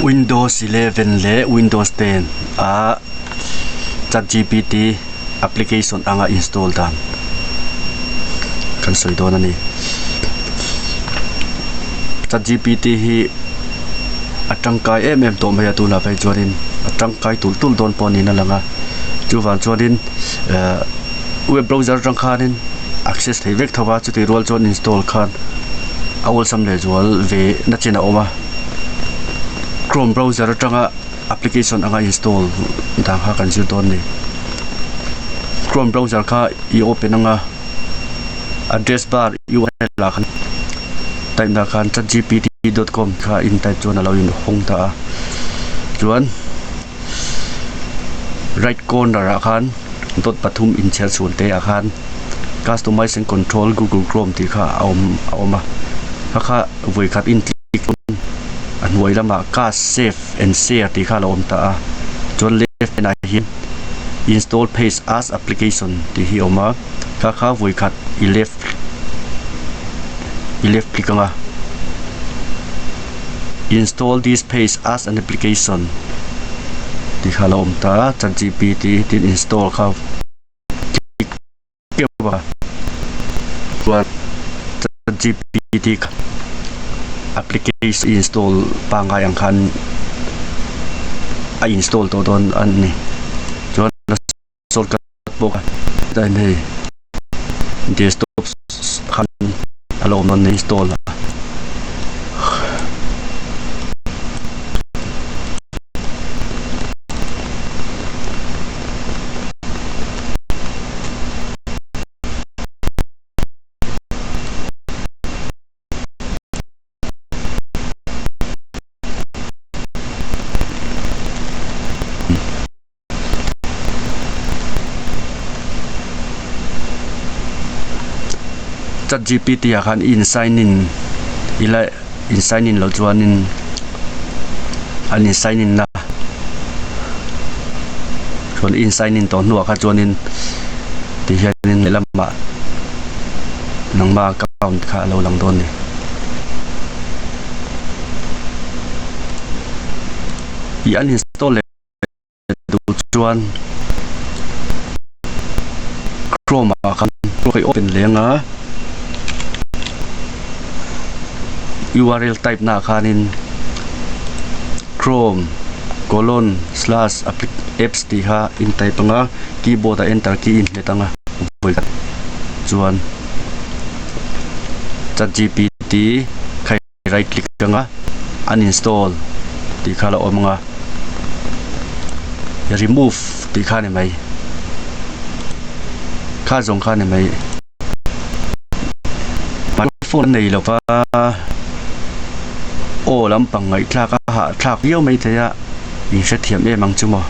Windows 11 le Windows 10 a Chat GPT Application anga install dan kan soi don ani Chat GPT hi atangkai to mai atuna pai chuanin atangkai tul don poni na langa chuwan chuanin web browser tangkhanin access thevek thawa chuti rol chon install khan awol sam le zual ve na chena oma Chrome browser tanga application anga install dang ha kan chu don ni Chrome browser kha I open anga address bar URL la khan type na khan chatgpt.com kha in type chon alo in hong ta chuan right corner a khan dot pathum in share chun te a khan customize and control Google Chrome ti kha aoma kha voi khat in click an voi lama ka save and share ti kha lom ta chon left na hin install paste as application ti hi oma kha voi khat I left click anga install this page as an application ti kha lom ta Chat GPT tin install kha ba Chat GPT application install panga yang khan a install to don an ni chon shortcut box dai nei desktop khan alom non install Chat GPT akan sign in ila sign in lo chuanin an sign in na chuan sign in to nuwa kha chuanin ti hianin lama nangma account kha lo lang don ni I uninstall du chuan Chrome akan open lenga URL type na khanin chrome:/apps ti ha in type nga keyboard a enter key in letanga chuan Chat GPT khai right click nga uninstall ti khala omanga remove ti khane mai kha jong khane mai phone nei lo pa o lampang ngai thla ka ha thak yo mai thaya in se thiam e mang chumo